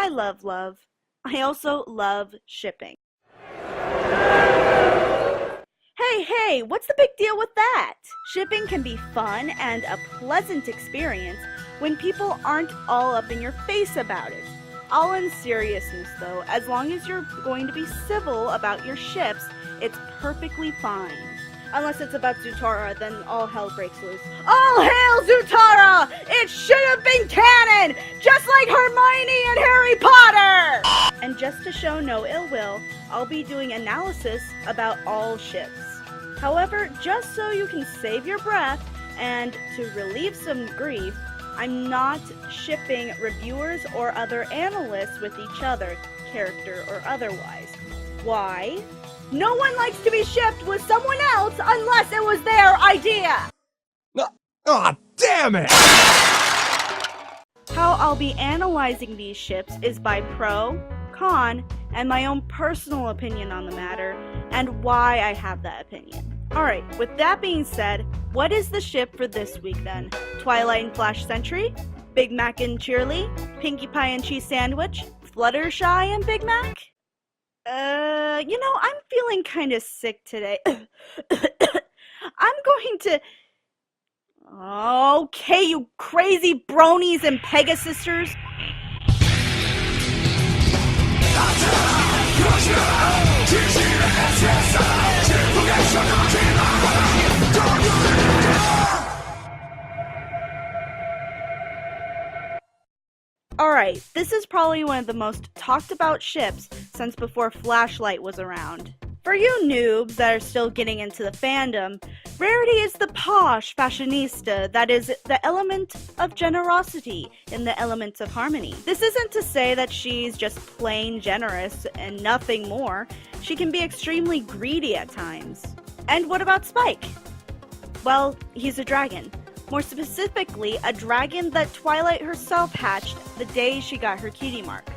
I love love. I also love shipping. Hey, what's the big deal with that? Shipping can be fun and a pleasant experience when people aren't all up in your face about it. All in seriousness though, as long as you're going to be civil about your ships, it's perfectly fine. Unless it's about Zutara, then all hell breaks loose. All hail Zutara! It should have been canon! Just like Hermione and Harry Potter! And just to show no ill will, I'll be doing analysis about all ships. However, just so you can save your breath and to relieve some grief, I'm not shipping reviewers or other analysts with each other, character or otherwise. Why? No one likes to be shipped with someone else unless it was their idea! Aw, damn it! How I'll be analyzing these ships is by pro, con, and my own personal opinion on the matter, and why I have that opinion. Alright, with that being said, what is the ship for this week then? Twilight and Flash Sentry? Big Mac and Cheerly? Pinkie Pie and Cheese Sandwich? Fluttershy and Big Mac? I'm feeling kind of sick today. I'm going to... Okay, you crazy bronies and Pegasisters. Alright, this is probably one of the most talked about ships since before Flashlight was around. For you noobs that are still getting into the fandom, Rarity is the posh fashionista that is the element of generosity in the elements of harmony. This isn't to say that she's just plain generous and nothing more. She can be extremely greedy at times. And what about Spike? Well, he's a dragon. More specifically, a dragon that Twilight herself hatched the day she got her cutie mark.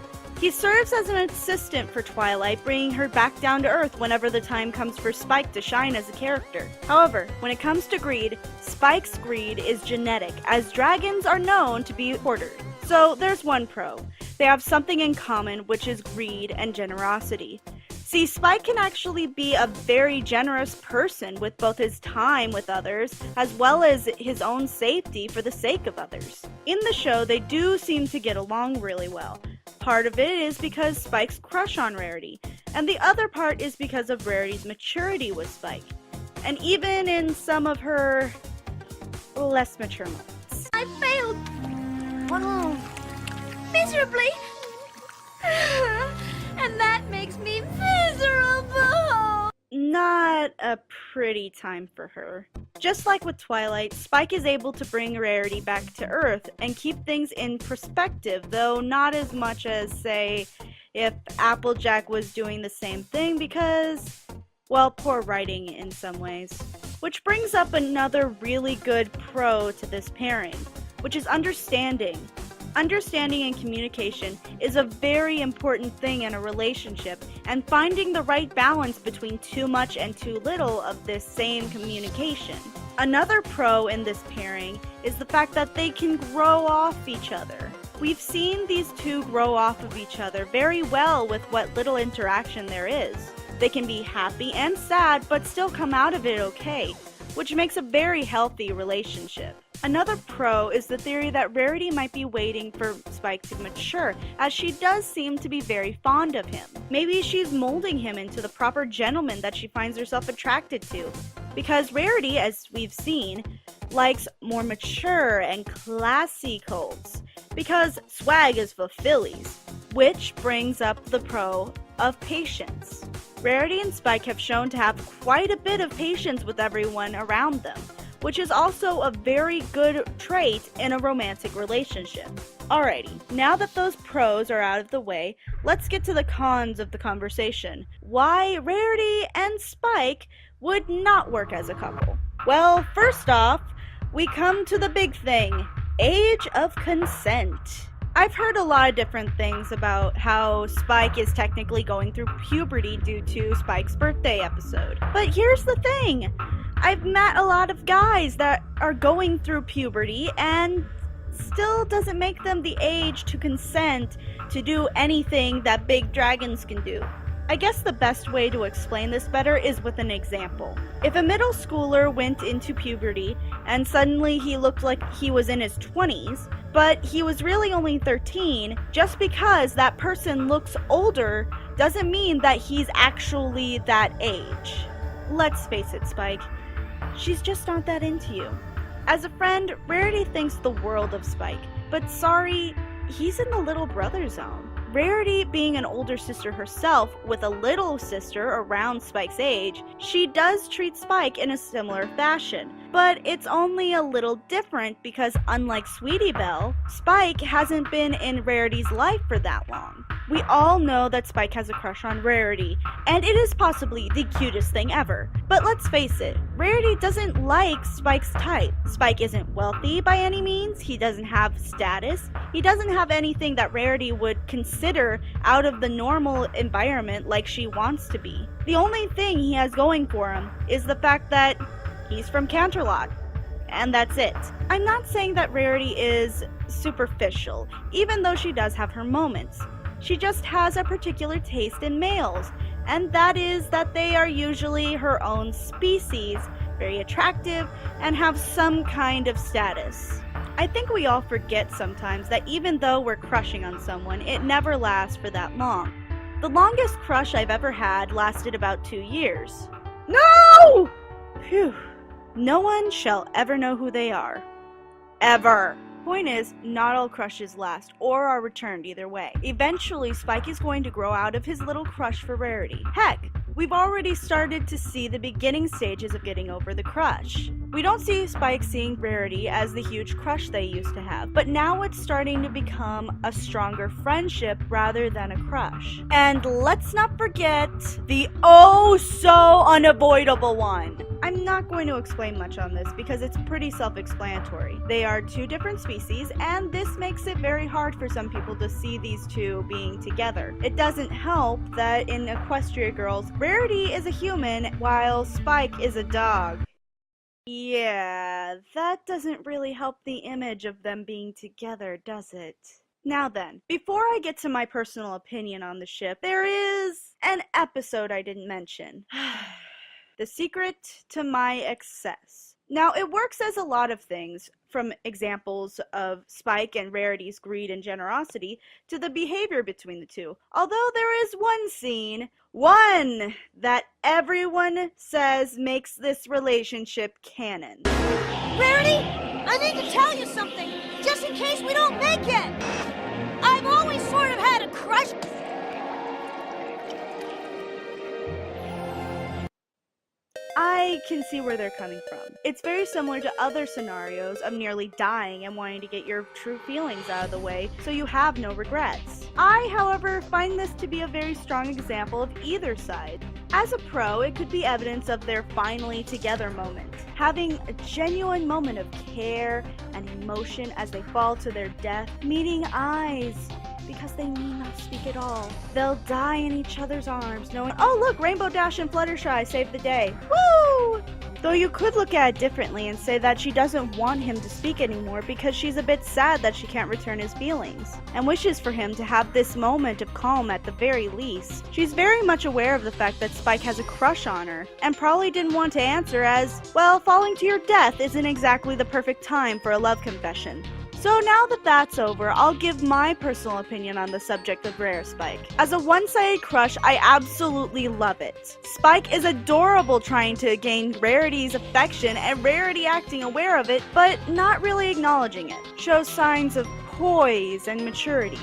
He serves as an assistant for Twilight, bringing her back down to Earth whenever the time comes for Spike to shine as a character. However, when it comes to greed, Spike's greed is genetic, as dragons are known to be hoarders. So there's one pro. They have something in common, which is greed and generosity. See, Spike can actually be a very generous person with both his time with others, as well as his own safety for the sake of others. In the show, they do seem to get along really well. Part of it is because Spike's crush on Rarity, and the other part is because of Rarity's maturity with Spike, and even in some of her less mature moments. I failed! Miserably! And that makes me miserable! Not a pretty time for her. Just like with Twilight, Spike is able to bring Rarity back to Earth and keep things in perspective, though not as much as, say, if Applejack was doing the same thing because, well, poor writing in some ways. Which brings up another really good pro to this pairing, which is understanding. Understanding and communication is a very important thing in a relationship, and finding the right balance between too much and too little of this same communication. Another pro in this pairing is the fact that they can grow off each other. We've seen these two grow off of each other very well with what little interaction there is. They can be happy and sad, but still come out of it okay, which makes a very healthy relationship. Another pro is the theory that Rarity might be waiting for Spike to mature, as she does seem to be very fond of him. Maybe she's molding him into the proper gentleman that she finds herself attracted to. Because Rarity, as we've seen, likes more mature and classy colts. Because swag is for fillies. Which brings up the pro of patience. Rarity and Spike have shown to have quite a bit of patience with everyone around them, which is also a very good trait in a romantic relationship. Alrighty, now that those pros are out of the way, let's get to the cons of the conversation. Why Rarity and Spike would not work as a couple. Well, first off, we come to the big thing, age of consent. I've heard a lot of different things about how Spike is technically going through puberty due to Spike's birthday episode. But here's the thing, I've met a lot of guys that are going through puberty and still doesn't make them the age to consent to do anything that big dragons can do. I guess the best way to explain this better is with an example. If a middle schooler went into puberty and suddenly he looked like he was in his 20s, but he was really only 13, just because that person looks older doesn't mean that he's actually that age. Let's face it, Spike. She's just not that into you. As a friend, Rarity thinks the world of Spike, but sorry, he's in the little brother zone. Rarity being an older sister herself with a little sister around Spike's age, she does treat Spike in a similar fashion. But it's only a little different because unlike Sweetie Belle, Spike hasn't been in Rarity's life for that long. We all know that Spike has a crush on Rarity, and it is possibly the cutest thing ever. But let's face it, Rarity doesn't like Spike's type. Spike isn't wealthy by any means, he doesn't have status, he doesn't have anything that Rarity would consider out of the normal environment like she wants to be. The only thing he has going for him is the fact that he's from Canterlot. And that's it. I'm not saying that Rarity is superficial, even though she does have her moments. She just has a particular taste in males, and that is that they are usually her own species, very attractive, and have some kind of status. I think we all forget sometimes that even though we're crushing on someone, it never lasts for that long. The longest crush I've ever had lasted about 2 years. No! Phew. No one shall ever know who they are. Ever. Point is, not all crushes last, or are returned either way. Eventually, Spike is going to grow out of his little crush for Rarity. Heck, we've already started to see the beginning stages of getting over the crush. We don't see Spike seeing Rarity as the huge crush they used to have, but now it's starting to become a stronger friendship rather than a crush. And let's not forget the oh so unavoidable one. I'm not going to explain much on this because it's pretty self-explanatory. They are two different species, and this makes it very hard for some people to see these two being together. It doesn't help that in Equestria Girls, Rarity is a human while Spike is a dog. Yeah, that doesn't really help the image of them being together, does it? Now then, before I get to my personal opinion on the ship, there is an episode I didn't mention. The Secret to My Excess. Now, it works as a lot of things, from examples of Spike and Rarity's greed and generosity to the behavior between the two. Although there is one scene, one that everyone says makes this relationship canon. Rarity, I need to tell you something, just in case we don't make it. I've always sort of had a crush. I can see where they're coming from. It's very similar to other scenarios of nearly dying and wanting to get your true feelings out of the way so you have no regrets. I, however, find this to be a very strong example of either side. As a pro, it could be evidence of their finally together moment, having a genuine moment of care and emotion as they fall to their death, meeting eyes, because they need not speak at all. They'll die in each other's arms, knowing, oh look, Rainbow Dash and Fluttershy saved the day. Woo! Though you could look at it differently and say that she doesn't want him to speak anymore because she's a bit sad that she can't return his feelings, and wishes for him to have this moment of calm at the very least. She's very much aware of the fact that Spike has a crush on her, and probably didn't want to answer as, well, falling to your death isn't exactly the perfect time for a love confession. So now that that's over, I'll give my personal opinion on the subject of Rare Spike. As a one-sided crush, I absolutely love it. Spike is adorable trying to gain Rarity's affection and Rarity acting aware of it, but not really acknowledging it. Shows signs of poise and maturity.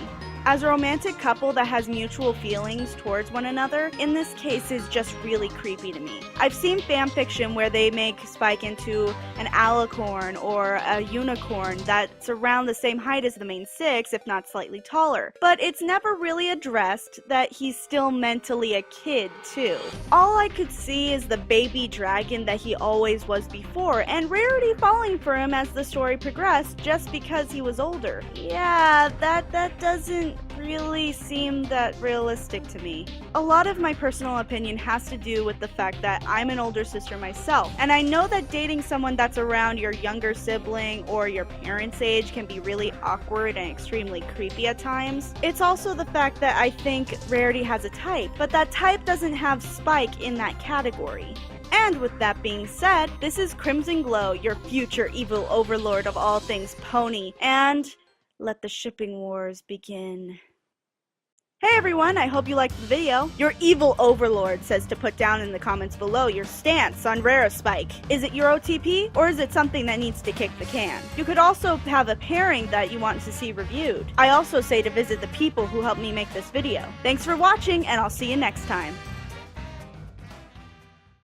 As a romantic couple that has mutual feelings towards one another, in this case is just really creepy to me. I've seen fanfiction where they make Spike into an alicorn or a unicorn that's around the same height as the main six, if not slightly taller. But it's never really addressed that he's still mentally a kid, too. All I could see is the baby dragon that he always was before, and Rarity falling for him as the story progressed just because he was older. Yeah, that doesn't really seem that realistic to me. A lot of my personal opinion has to do with the fact that I'm an older sister myself, and I know that dating someone that's around your younger sibling or your parents' age can be really awkward and extremely creepy at times. It's also the fact that I think Rarity has a type, but that type doesn't have Spike in that category. And with that being said, this is Crimson Glow, your future evil overlord of all things pony, and let the shipping wars begin. Hey everyone, I hope you liked the video. Your evil overlord says to put down in the comments below your stance on Rara Spike. Is it your OTP, or is it something that needs to kick the can? You could also have a pairing that you want to see reviewed. I also say to visit the people who helped me make this video. Thanks for watching, and I'll see you next time.